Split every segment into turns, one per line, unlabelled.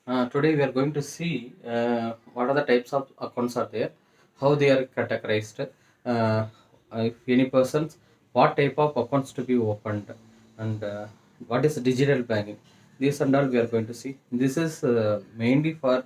Today we are going to see what are the types of accounts are there, how they are categorized, uh, if any persons, what type of accounts to be opened, and what is digital banking. This and all we are going to see. This is mainly for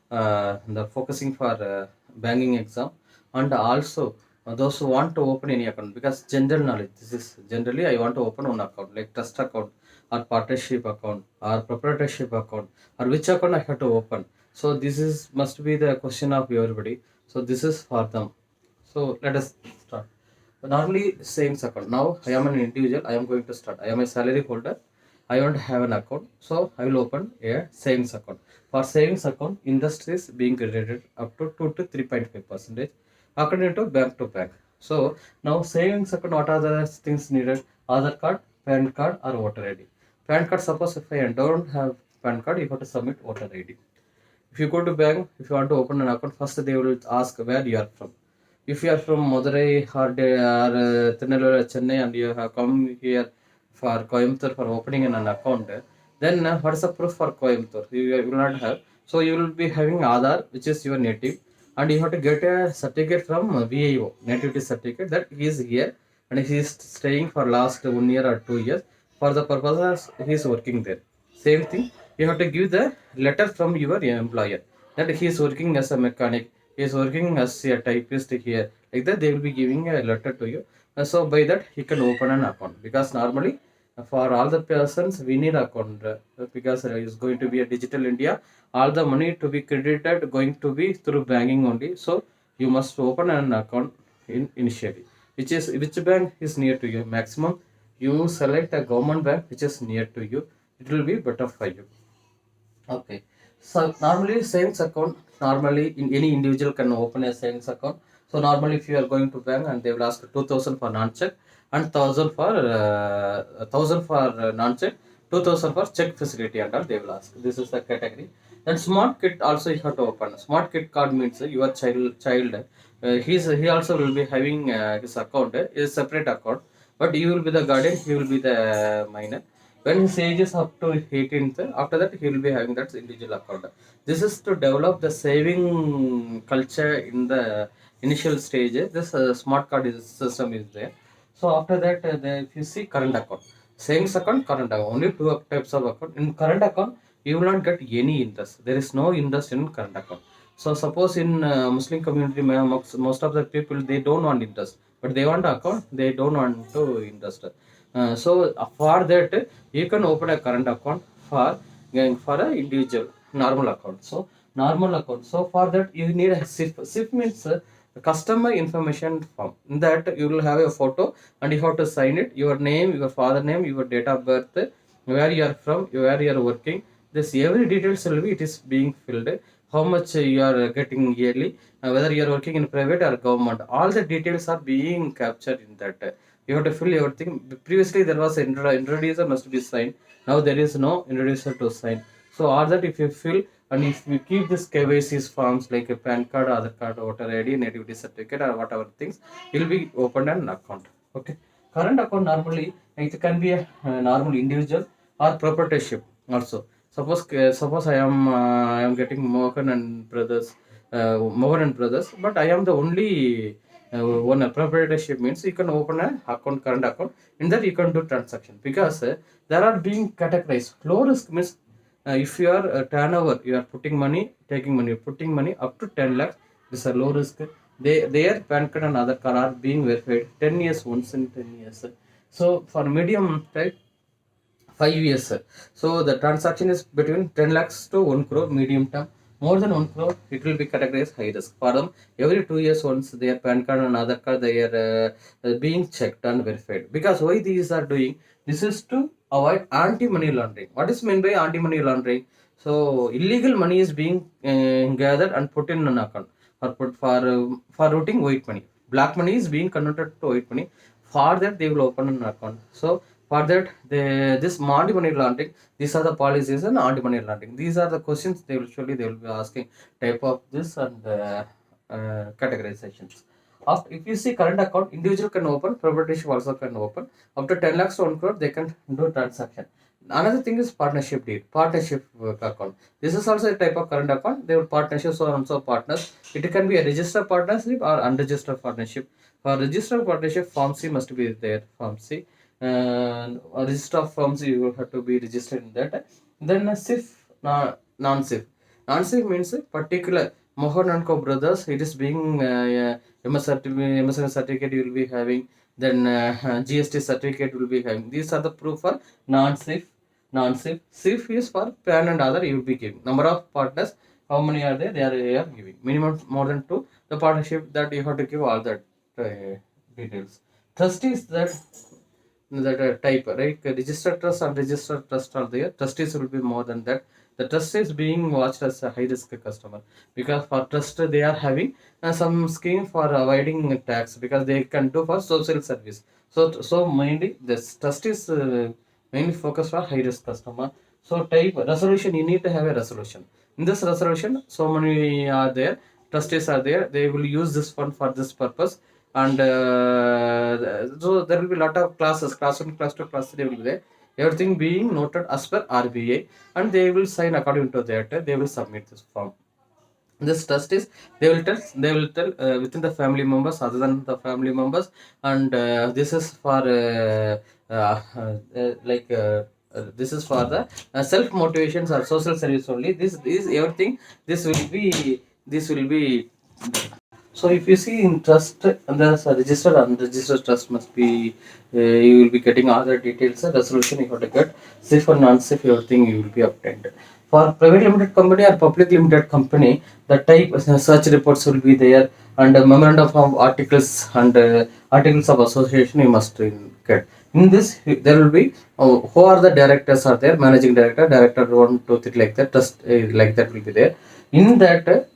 the focusing for banking exam, and also those who want to open any account, because general knowledge. This is generally I want to open one account like trust account or partnership account or proprietorship account, or which account I have to open. So this is must be the question of everybody. So this is for them. So let us start. Normally savings account. Now I am an individual. I am going to start. I am a salary holder. I want to have an account. So I will open a savings account. For savings account, interest is being credited up to 2 to 3.5 percentage according to bank. So now savings account, what are the things needed? Aadhaar card, PAN card, or voter ID. PAN card, suppose if I don't have PAN card, you have to submit voter ID. If you go to bank, if you want to open an account, first they will ask where you are from. If you are from Madurai or Tirunelveli, Chennai, and you have come here for Coimbatore for opening an account, then what is the proof for Coimbatore? You will not have. So you will be having Aadhaar, which is your native, and you have to get a certificate from VIO, nativity certificate, that he is here and he is staying for last 1 year or 2 years. For the purposes he is working there. Same thing, you have to give the letter from your employer that he is working as a mechanic, he is working as a typist here. Like that, they will be giving a letter to you. So by that, he can open an account. Because normally, for all the persons, we need account because it's going to be a digital India. All the money to be credited going to be through banking only. So you must open an account initially. Which bank is near to you? Maximum you select a government bank which is near to you. It will be better for you. Okay. So normally savings account, normally in any individual can open a savings account. So normally if you are going to bank and they will ask 2,000 for non-check and 1,000 for non-check, 2,000 for check facility and all they will ask. This is the category. Then smart kit also you have to open. Smart kit card means your child he also will be having his account, is separate account, but you will be the guardian, he will be the minor. When his age is up to 18th, after that he will be having that individual account. This is to develop the saving culture in the initial stage. This smart card system is there. So after that, if you see current account, savings account, current account, only two types of account. In current account, you will not get any interest. There is no interest in current account. So suppose in Muslim community, most of the people they don't want interest, but they want account. They don't want to interest. So for that, you can open a current account for a individual normal account. So normal account. So for that, you need a SIF. SIF means customer information form. In that you will have a photo and you have to sign it. Your name, your father name, your date of birth, where you are from, where you are working. This every details will be it is being filled. How much you are getting yearly, whether you are working in private or government. All the details are being captured in that. You have to fill everything. Previously there was introducer must be signed. Now there is no introducer to sign. So all that if you fill and if you keep this KYC's forms like a PAN card, Aadhaar card, voter ID, nativity certificate, or whatever things, you'll be opened an account. Okay. Current account normally it can be a normal individual or proprietorship also. Suppose I am getting Mohan and brothers, but I am the only one. Proprietorship means you can open an account, current account. In that you can do transaction because there are being categorized. Low risk means if you are turnover, you are putting money, taking money, putting money up to 10 lakhs. This is a low risk. Their PAN card and other card are being verified 10 years once in 10 years. So for medium type, 5 years. So the transaction is between 10 lakhs to 1 crore medium term. More than 1 crore, it will be categorized high risk. For them, every 2 years once their PAN card and other card they are being checked and verified. Because why these are doing? This is to avoid anti-money laundering. What is meant by anti-money laundering? So illegal money is being gathered and put in an account or put for routing white money. Black money is being converted to white money. For that, they will open an account. So for that, this anti-money laundering, these are the policies and anti-money laundering. These are the questions they will be asking type of this and categorizations. After, if you see current account, individual can open, proprietorship also can open. Up to 10 lakhs to 1 crore, they can do transaction. Another thing is partnership deed, partnership account. This is also a type of current account. They will partnerships or also partners. It can be a registered partnership or unregistered partnership. For registered partnership, Form C must be there. Form C. A register of Form C, you will have to be registered in that. Then a SIF, non-SIF. Non-SIF means a particular Mohan and Co brothers. It is being MSN certificate you will be having. Then GST certificate will be having. These are the proof for non-SIF. Non-SIF. SIF is for PAN and other you will be giving. Number of partners, how many are there? They are giving. Minimum more than two. The partnership that you have to give all that details. Trustees that type, right? Registered trust and registered trust are there. Trustees will be more than that. The trust is being watched as a high risk customer because for trust they are having some scheme for avoiding tax because they can do for social service. So mainly this trust is mainly focused for high risk customer. So type resolution, you need to have a resolution. In this resolution, so many are there. Trustees are there. They will use this fund for this purpose, and so there will be a lot of classes, class 1, class 2, class 3 will be there. Everything being noted as per RBI, and they will sign according to that. They will submit this form. This trust is, they will tell within the family members, other than the family members, and this is for like this is for the self motivations or social service only. This everything, this will be. So if you see in trust, and there's a registered and unregistered trust must be, you will be getting all the details. Resolution you have to get. Safe or non-safe, everything you will be obtained. For private limited company or public limited company, the type search reports will be there, and memorandum of articles and articles of association you must get. In this, there will be who are the directors are there, managing director, director 1, 2, 3, like that. Trust like that will be there. In that,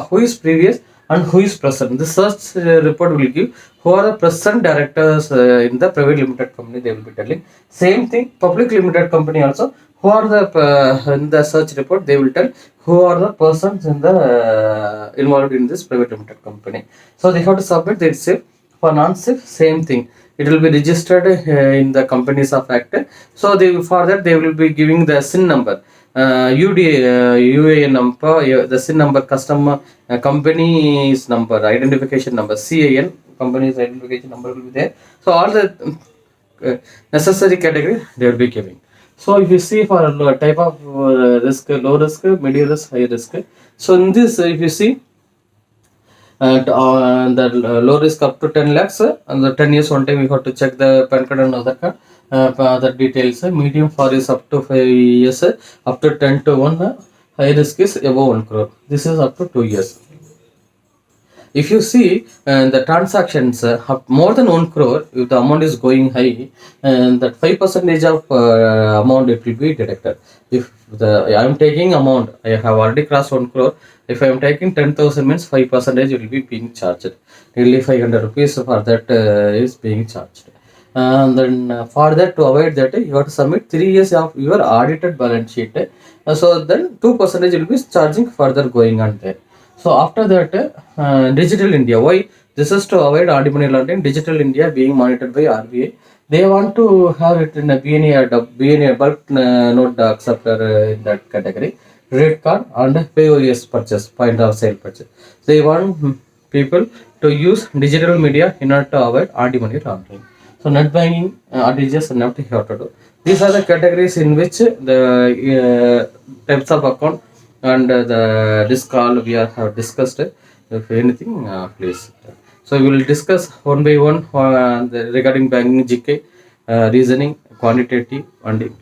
who is previous and who is present. The search report will give who are the present directors in the private limited company. They will be telling same thing. Public limited company also, who are the in the search report, they will tell who are the persons in the involved in this private limited company. So they have to submit their SIF. For non-SIF, same thing. It will be registered in the Companies of Act. So they, for that they will be giving the SIN number, UAN number, the SIN number, customer company's number, identification number, CIN, company's identification number will be there. So all the necessary category they will be giving. So if you see for type of risk, low risk, medium risk, high risk. So in this, if you see, and the low risk up to 10 lakhs, and the 10 years one time we have to check the PAN card and other card, other details. Medium for is up to 5 years, up to 10 to 1. High risk is above 1 crore. This is up to 2 years. If you see the transactions more than 1 crore, if the amount is going high, and that 5% of amount it will be deducted. If I am taking amount, I have already crossed 1 crore. If I am taking 10,000 means 5% will be being charged. Nearly 500 rupees for that is being charged. And then for that, to avoid that, you have to submit 3 years of your audited balance sheet. So then 2% will be charging further going on there. So after that, Digital India. Why? This is to avoid anti-money laundering. Digital India being monitored by RBI. They want to have it in a BNA bulk note acceptor in that category. Credit card and POS purchase, point of sale purchase. They want people to use digital media in order to avoid anti-money laundering. So net banking, RTGS and NEFT you have to do. These are the categories in which the types of account and the risk all we have discussed. If anything, please. So we will discuss one by one regarding banking GK, reasoning, quantitative, and